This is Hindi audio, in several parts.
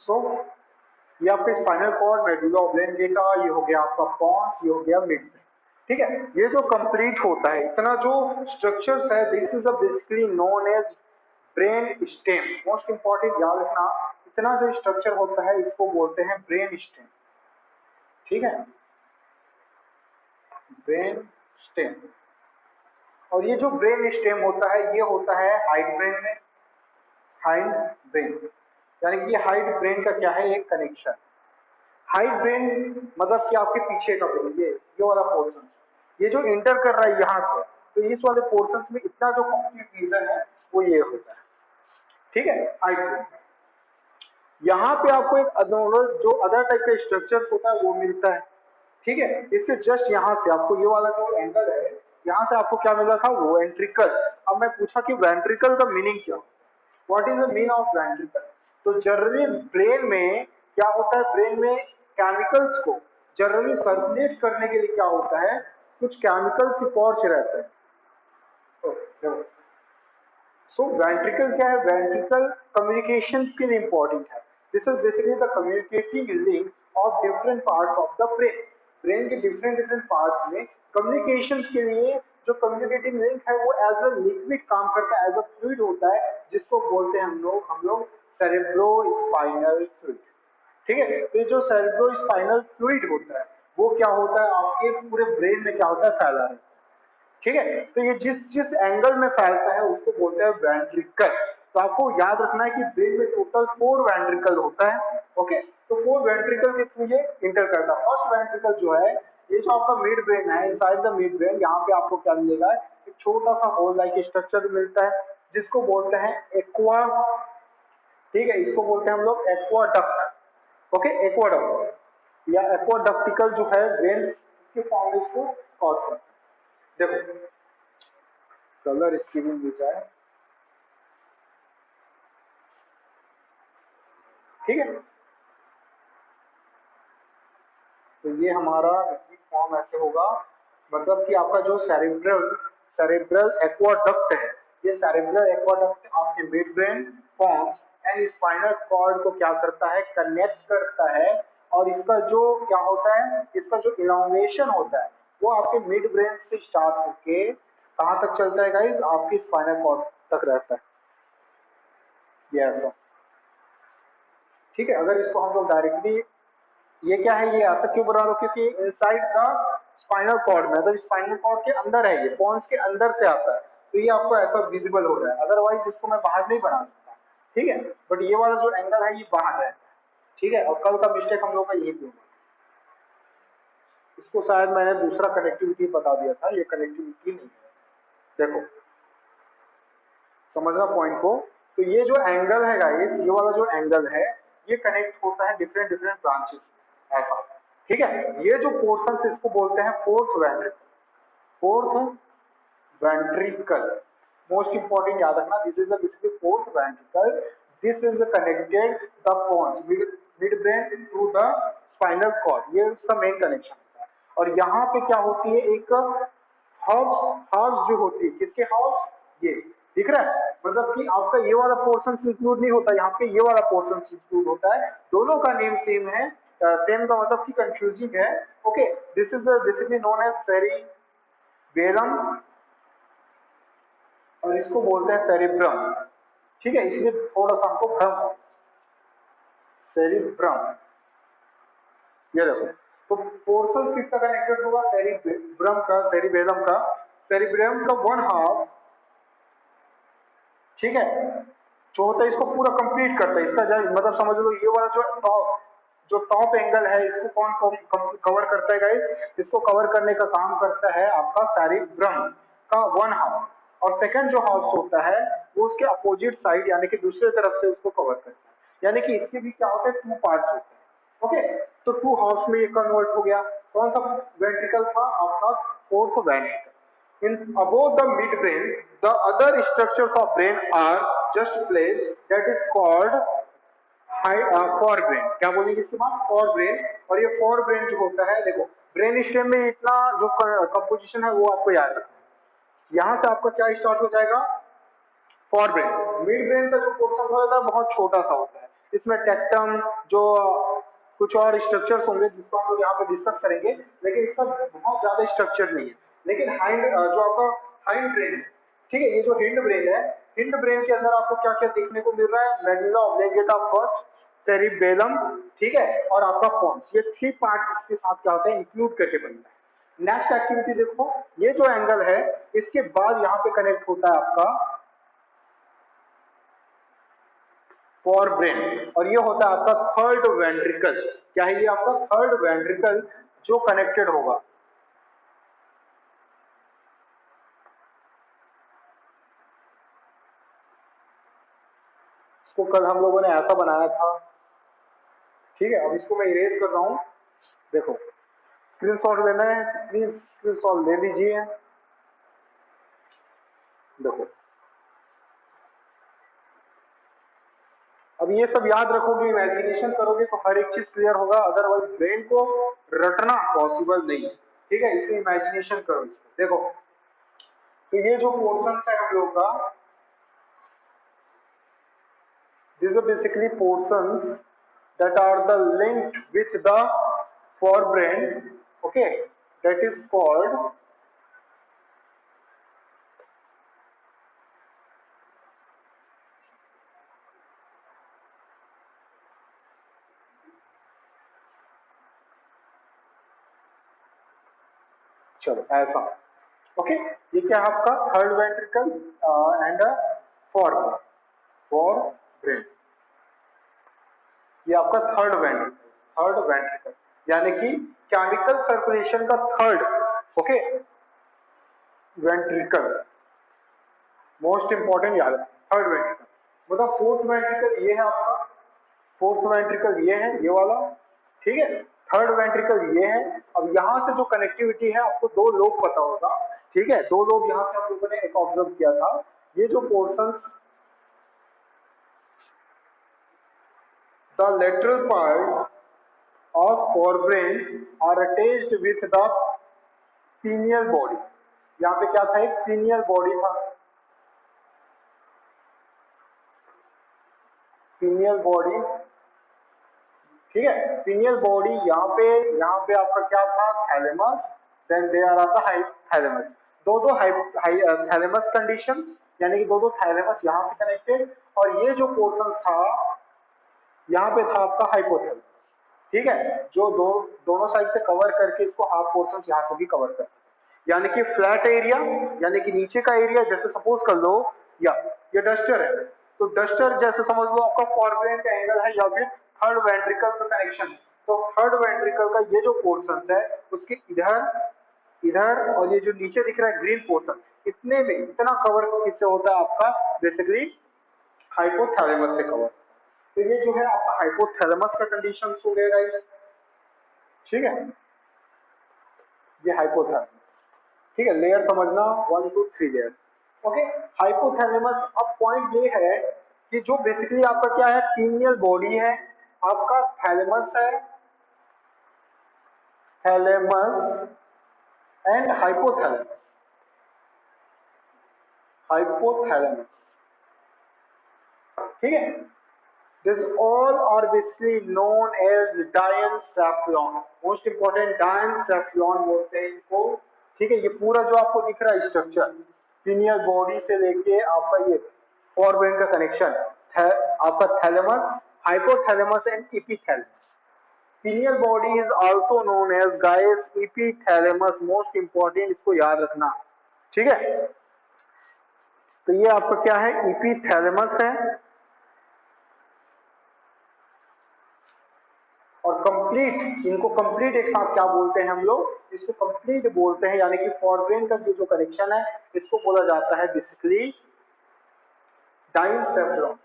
सो ये आपके स्पाइनल कॉर्ड, मेडुला ऑब्लेंगेटा, ये हो गया आपका पॉन्स, ये हो गया मिड ब्रेन। ठीक है, ये जो कंप्लीट होता है, इतना जो स्ट्रक्चर्स है, this is basically known as brain stem. Most important याद रखना, इतना जो स्ट्रक्चर होता है इसको बोलते हैं ब्रेन स्टेम। ठीक है, ब्रेन स्टेम। और ये जो ब्रेन स्टेम होता है ये होता है हाइड ब्रेन में, हाइड ब्रेन, यानी कि हाइड ब्रेन का क्या है, एक कनेक्शन। हाइड ब्रेन मतलब कि आपके पीछे का ब्रेन, ये वाला पोर्शन, ये जो इंटर कर रहा है यहाँ से, तो इस वाले पोर्शन में इतना जो कंप्लीट रीजन है वो ये होता है। ठीक है, हाइड ब्रेन। यहाँ पे आपको एक अनोनल जो अदर टाइप का स्ट्रक्चर होता है वो मिलता है। ठीक है, इसके जस्ट यहाँ से आपको ये वाला जो एंगल है, यहाँ से आपको क्या मिला था, वो वेंट्रिकल। अब मैं पूछा कि वेंट्रिकल का मीनिंग क्या, what is the mean of ventricle? तो जनरली ब्रेन में क्या होता है, ब्रेन में केमिकल्स को जनरली सर्कुलेट करने के लिए क्या होता है, कुछ केमिकल सिपोर्च रहते हैं। सो वेंट्रिकल क्या है, वेंट्रिकल कम्युनिकेशंस के लिए इंपॉर्टेंट है। This is basically the communicating link of different parts of the brain. Brain के डिफरेंट डिफरेंट पार्ट्स में कम्युनिकेशंस के लिए जो कम्युनिकेटिंग लिंक है वो एज अ लिक्विड काम करता है, एज अ फ्लूइड होता है, जिसको बोलते हैं हम लोग सेरेब्रो स्पाइनल फ्लूइड। ठीक है, तो जो सेरेब्रो स्पाइनल फ्लूइड होता है वो क्या होता है, आपके पूरे ब्रेन में क्या होता है, फैला है। ठीक है, तो ये जिस जिस एंगल में फैलता है उसको बोलते हैं वेंट्रिकल। तो आपको याद रखना है कि ब्रेन में टोटल 4 वेंट्रिकल होता है। ओके, तो 4 वेंट्रिकल के थ्रू ये इंटर करता है। फर्स्ट वेंट्रिकल जो है, ये जो आपका मिड ब्रेन है, इनसाइड द मिड ब्रेन, यहाँ पे आपको क्या मिलेगा, एक छोटा सा होल लाइक स्ट्रक्चर मिलता है जिसको बोलते हैं एक्वा। ठीक है, इसको बोलते हैं हम लोग एक्वाडक्ट। ओके, एक्वाडक्ट या एक्वाडक्टिकल जो है वेन के फॉर्म इसको कॉज करता है। देखो कलर स्कीमिंग भी जाए। ठीक है, तो ये हमारा फॉर्म ऐसे होगा, मतलब कि आपका जो सेरेब्रल सेरेब्रल एक्वाडक्ट है, ये सेरेब्रल एक्वाडक्ट आपके mid brain, forms and spinal cord को क्या करता है, कनेक्ट करता है। और इसका जो क्या होता है, इसका जो इलांगेशन होता है वो आपके मिड ब्रेन से स्टार्ट होके कहाँ तक चलता है गाइस, आपकी स्पाइनल कॉर्ड तक रहता है। ये ऐसा। ठीक है, अगर इसको हम लोग डायरेक्टली, ये क्या है, ये ऐसा क्यों बना रहा हूं, क्योंकि इनसाइड द स्पाइनल कॉर्ड में, मतलब स्पाइनल कॉर्ड के अंदर है, ये पॉन्स के अंदर से आता है, तो ये आपको ऐसा विजिबल हो रहा है। अदरवाइज इसको मैं बाहर नहीं बना सकता। ठीक है, बट ये वाला जो एंगल है ये बाहर है। ठीक है, और कल का मिस्टेक हम लोग का यही क्यों, इसको शायद मैंने दूसरा कनेक्टिविटी बता दिया था, ये कनेक्टिविटी नहीं है। देखो समझना पॉइंट को, तो ये जो एंगल है गाइस, ये वाला जो एंगल है ये कनेक्ट होता है डिफरेंट डिफरेंट ब्रांचेस ऐसा। ठीक है, ये जो पोर्शन इसको बोलते हैं fourth ventricle. Fourth ventricle most important याद रखना, this is the basically fourth ventricle. This is the connected the pons mid brain to the spinal cord, ये उसका मेन कनेक्शन होता है। और यहाँ पे क्या होती है, एक हब्स, हब्स जो होती है, किसके हब्स, ये दिख रहा है, मतलब कि आपका ये वाला पोर्शन इंक्लूड नहीं होता, यहाँ पे ये वाला पोर्शन इंक्लूड होता है। दोनों का नेम सेम है, सेम का मतलब कि कंफ्यूजिंग है। Okay, this is basically known as cerebellum और इसको बोलते हैं सेरिब्रम। ठीक है, इसलिए थोड़ा सा हमको भ्रम हो, सेरिब्रम। ये देखो, तो पोर्शन किसका कनेक्टेड होगा, सेरिब्रम का, सेरिबेलम का। सेरिब्रम का वन हाफ, ठीक है, जो होता है इसको पूरा कंप्लीट करता है, इसका मतलब समझ लो ये वाला जो टॉप एंगल है इसको कौन कवर करता है गाइस, इसको कवर करने का काम करता है आपका सेरिब्रम का वन हाफ। और सेकंड जो हाफ होता है वो उसके अपोजिट साइड यानी कि दूसरे तरफ से उसको कवर करता है, यानी कि इसके भी क्या होता है, टू पार्ट्स होते हैं। ओके, तो टू हाफ्स में ये कन्वर्ट हो गया। कौन सा वेंट्रिकल था आपका, fourth ventricle. In above the midbrain, the other structures of brain are just placed, that is called forebrain। क्या बोलेंगे इसके बाद, forebrain। और ये forebrain जो होता है, देखो ब्रेन स्टेम में इतना जो कंपोजिशन है वो आपको याद रखना है। यहाँ से आपका क्या स्टार्ट हो जाएगा, फोरब्रेन। मिड ब्रेन का जो पोर्शन होता है बहुत छोटा सा होता है, इसमें टेक्टम जो कुछ और स्ट्रक्चर्स होंगे जिसको हम लोग यहाँ पे डिस्कस करेंगे, लेकिन इसका बहुत ज्यादा स्ट्रक्चर नहीं है। लेकिन हाइंड जो आपका हाइंड ब्रेन है, ठीक है, ये जो हिंड ब्रेन है, हिंड ब्रेन के अंदर आपको क्या क्या देखने को मिल रहा है, मेडुला ऑब्लिंगेटा फर्स्ट, सेरिबेलम, ठीक है, और आपका पोन्स, ये 3 पार्ट्स के साथ क्या होता है, इंक्लूड करके बनता है। नेक्स्ट एक्टिविटी देखो, ये जो एंगल है इसके बाद यहाँ पे कनेक्ट होता है आपका फॉर ब्रेन, और ये होता है आपका थर्ड वेंट्रिकल। क्या है ये आपका थर्ड वेंट्रिकल जो कनेक्टेड होगा। इसको कल हम लोगों ने ऐसा बनाया था, ठीक है। अब इसको मैं इरेज कर रहा हूं, देखो स्क्रीनशॉट लेना है, प्लीज स्क्रीनशॉट ले लीजिए। देखो अब ये सब याद रखोगे, इमेजिनेशन करोगे तो हर एक चीज क्लियर होगा, अदरवाइज ब्रेन को रटना पॉसिबल नहीं है, ठीक है, इसलिए इमेजिनेशन करो इसको। देखो तो ये जो पोर्शन है हम लोग का, these are basically portions that are the linked with the forebrain, okay, that is called चलो ऐसा, ओके, ये क्या है आपका third ventricle and for brain, ये आपका थर्ड वेंट्रिकल यानी कि केमिकल सर्कुलेशन का third, okay, ventricle most important याद है, थर्ड वेंट्रिकल। मतलब फोर्थ वेंट्रिकल ये है आपका, फोर्थ वेंट्रिकल ये है, ये वाला, ठीक है, थर्ड वेंट्रिकल ये है। अब यहां से जो कनेक्टिविटी है आपको दो लोब पता होगा, ठीक है, दो लोब यहां से हम लोगों ने एक ऑब्जर्व किया था। ये जो portion, the lateral part of forebrain are attached with the pineal body, यहाँ पे क्या था, एक पीनियल बॉडी था, पीनियल बॉडी, ठीक है, पीनियल बॉडी यहाँ पे आपका क्या था, thalamus, then there are the hypothalamus, दो थैलेमस कंडीशन, यानी कि दो थैलेमस यहाँ से कनेक्टेड, और ये जो पोर्शन था यहाँ पे था आपका हाइपोथैलेमस, ठीक है, जो दोनों साइड से कवर करके इसको हाफ पोर्शन यहाँ से भी कवर कर, यानी कि फ्लैट एरिया, यानी कि नीचे का एरिया, जैसे सपोज कर लो या ये डस्टर है, तो डस्टर जैसे समझ लो आपका फॉरब्रेन का एंगल है या फिर थर्ड वेंट्रिकल का कनेक्शन, तो थर्ड वेंट्रिकल का ये जो पोर्शन है उसके इधर और ये जो नीचे दिख रहा है ग्रीन पोर्शन, इतने में इतना कवर किससे होता है आपका, बेसिकली हाइपोथैलेमस से कवर। तो ये जो है आपका हाइपोथैलेमस का कंडीशन हो गया गाइस, ठीक है, ये हाइपोथैलेमस, ठीक है, लेयर समझना 1 2 3 लेयर, ओके। हाइपोथैलेमस, अब पॉइंट ये है कि जो बेसिकली आपका क्या है, पीनियल बॉडी है, आपका थैलेमस है, थैलेमस एंड हाइपोथैलेमस, हाइपोथैलेमस, ठीक है, this all are basically known as diencephalon, most important diencephalon बोलते हैं इनको, ठीक है। ये पूरा जो आपको दिख रहा है स्ट्रक्चर, पीनियल बॉडी से लेके आपका ये फॉरब्रेन का कनेक्शन है, आपका thalamus, hypothalamus and epithalamus. Pineal body is also known as guys epithalamus, most important, इसको याद रखना, ठीक है। तो ये आपका क्या है, एपिथैलेमस है, और कंप्लीट, इनको कंप्लीट एक साथ क्या बोलते हैं हम लोग, इसको कंप्लीट बोलते हैं, यानी कि फॉरब्रेन का जो कनेक्शन है इसको बोला जाता है बेसिकली डाइनसेफ्लॉन,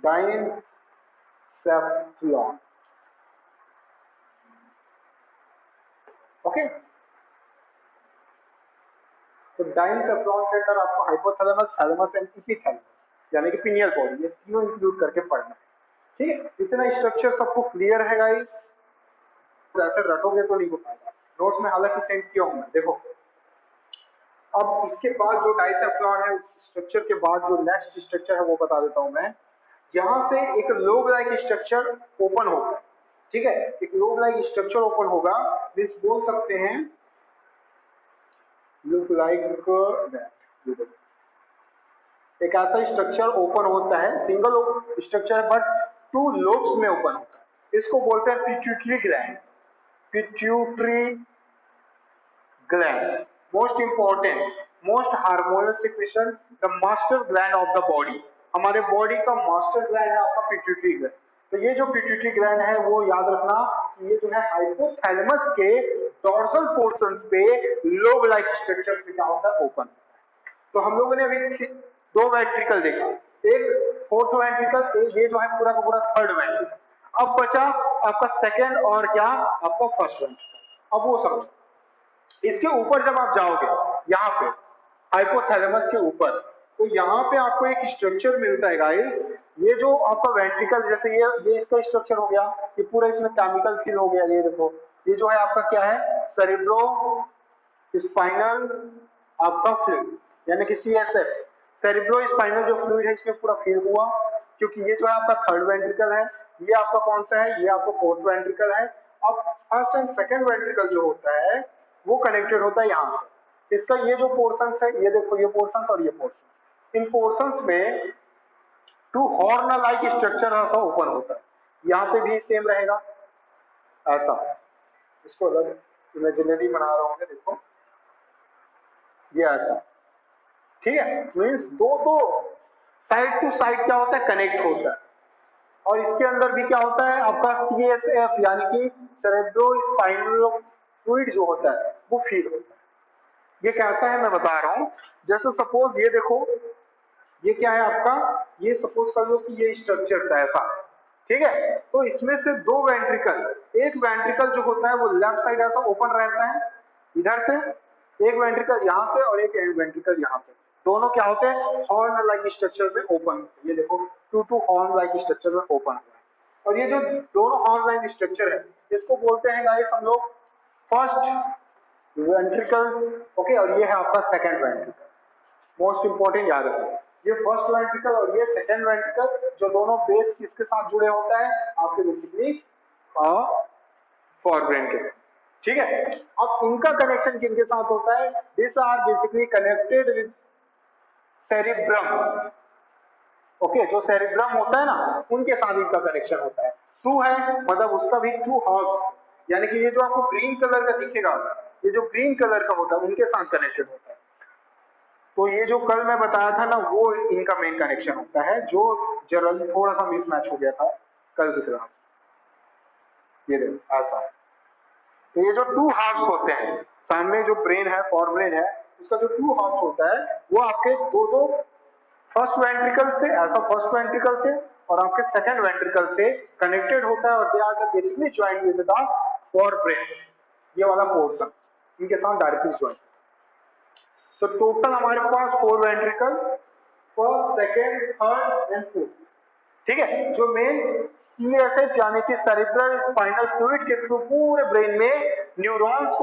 डाइनसेफ्लॉन, ओके। तो डाइनसेफ्लॉन के अंदर आपको हाइपोथैलेमस, थैलेमस एंड एपिथैलेमस यानी कि पिनियल बॉडी, ये तीनों इंक्लूड करके पढ़ना है, ठीक है। इतना स्ट्रक्चर सबको क्लियर है गाइस, ऐसे रटोगे तो नहीं हो पाएगा। नोट्स में हालांकि सेंड किया हूं मैं, देखो अब इसके बाद जो डाइसेफ्लॉन है, उस स्ट्रक्चर के बाद जो नेक्स्ट स्ट्रक्चर है वो बता देता हूं मैं। यहां से एक लोब लाइक स्ट्रक्चर ओपन होगा, ठीक है, एक लोब लाइक स्ट्रक्चर ओपन होगा, मींस बोल सकते हैं लुक लाइक दैट। एक ऐसा स्ट्रक्चर ओपन होता है, सिंगल स्ट्रक्चर है बट टू लोब्स में ओपन होता है, इसको बोलते हैं pituitary gland. Pituitary gland most important, most harmonious secretion, the master gland of the body. हमारे बॉडी का मास्टर ग्लैंड है आपका पिट्यूटरी ग्लैंड। तो ये जो पिट्यूटरी ग्लैंड है वो याद रखना कि ये जो है हाइपोथैलेमस के डोर्सल पोर्शंस पे लोब लाइक स्ट्रक्चर पे क्या होता है, ओपन। तो हम लोगों ने अभी दो वेंट्रिकल देखा, एक फोर्थ वेंट्रिकल, ये जो है पूरा का पूरा थर्ड वेंट्रिकल। अब बचा आपका सेकेंड और क्या, आपका फर्स्ट वेंट्रिकल। अब वो समझो, इसके ऊपर जब आप जाओगे यहाँ पे हाइपोथैलेमस के ऊपर, तो यहाँ पे आपको एक स्ट्रक्चर मिलता है गाइस। ये जो आपका वेंट्रिकल, जैसे ये इसका स्ट्रक्चर हो गया, ये पूरा इसमें केमिकल फिल हो गया। ये देखो, ये जो है आपका क्या है, सेरेब्रो स्पाइनल आपका फ्लूइड, यानी कि CSF, सेरेब्रो स्पाइनल जो फ्लूइड है इसमें पूरा फिल हुआ, क्योंकि ये जो है आपका थर्ड वेंट्रिकल है। ये आपका कौन सा है, ये आपका फोर्थ वेंट्रिकल है। अब फर्स्ट एंड सेकेंड वेंट्रिकल जो होता है वो कनेक्टेड होता है यहाँ से। इसका ये जो पोर्शंस है, ये देखो, ये पोर्शंस और ये पोर्शंस, इन पोर्शंस में टू हॉर्न लाइक स्ट्रक्चर ऐसा ओपन होता है। यहाँ पे भी सेम रहेगा ऐसा। इसको अलग इमेजिनरी बना रहा हूँ, देखो ये ऐसा, ठीक है। मीन्स दो साइड टू साइड क्या होता है, कनेक्ट होता है। और इसके अंदर भी क्या होता है आपका CSF, यानी कि सेरेब्रो स्पाइनल फ्लूइड जो होता है वो फील होता है। ये कैसा है मैं बता रहा हूं। जैसे सपोज ये देखो, ये क्या है आपका, ये सपोज कर लो कि ये स्ट्रक्चर था ऐसा, ठीक है। तो इसमें से दो वेंट्रिकल, एक वेंट्रिकल जो होता है वो लेफ्ट साइड ऐसा ओपन रहता है इधर से, एक वेंट्रिकल यहाँ से और एक वेंट्रिकल यहाँ से, दोनों क्या होते हैं, हॉर्न लाइक स्ट्रक्चर में ओपन। ये देखो, टू हॉर्न लाइक स्ट्रक्चर में ओपन हुआ है। और ये जो दोनों हॉर्न लाइक स्ट्रक्चर है इसको बोलते हैं गाइस हम लोग फर्स्ट वेंट्रिकल, ओके। और ये है आपका सेकंड वेंट्रिकल, मोस्ट इंपॉर्टेंट याद रखिए। ये फर्स्ट वेंट्रिकल और ये सेकंड वेंट्रिकल, जो दोनों बेस किसके साथ जुड़े होता है, आपके बेसिकली फोरब्रेन के, ठीक है। अब इनका कनेक्शन किनके साथ होता है, this are basically connected with cerebrum, okay. जो सेरिब्रम होता है ना, उनके साथ इनका कनेक्शन होता है। टू है मतलब उसका भी टू हॉर्स, यानी कि ये जो आपको ग्रीन कलर का दिखेगा, ये जो ग्रीन कलर का होता है उनके साथ कनेक्टेड होता है। तो ये जो कल मैं बताया था ना, वो इनका मेन कनेक्शन होता है, जो जरा थोड़ा सा मिसमैच हो गया था कल की तरह। ये देखो ऐसा। तो ये जो टू हाफ्स होते हैं, सामने जो ब्रेन है, फोरब्रेन है, उसका जो टू हाफ्स होता है वो आपके दो फर्स्ट वेंट्रिकल से, ऐसा फर्स्ट वेंट्रिकल से और आपके सेकंड वेंट्रिकल से कनेक्टेड होता है, और they are basically joint with the forebrain, ये वाला पोर्शन इनके साथ डायरेक्टली ज्वाइंट। तो टोटल हमारे पास 4 ventricle, first, second, third and fourth, ठीक है। जो मेन CSF यानी कि सेरिब्रल स्पाइनल फ्लूइड के थ्रू पूरे ब्रेन में न्यूरॉन्स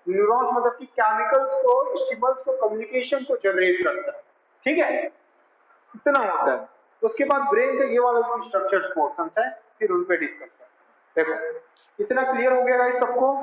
मतलब कि केमिकल्स को, स्टिमुलस को, कम्युनिकेशन को जनरेट करता है, ठीक है। इतना होता है। उसके बाद ब्रेन का ये वाला जो स्ट्रक्चर पोर्शन है, फिर उन पे डिस्कस करते हैं। देखो इतना क्लियर हो गया गाइस सबको।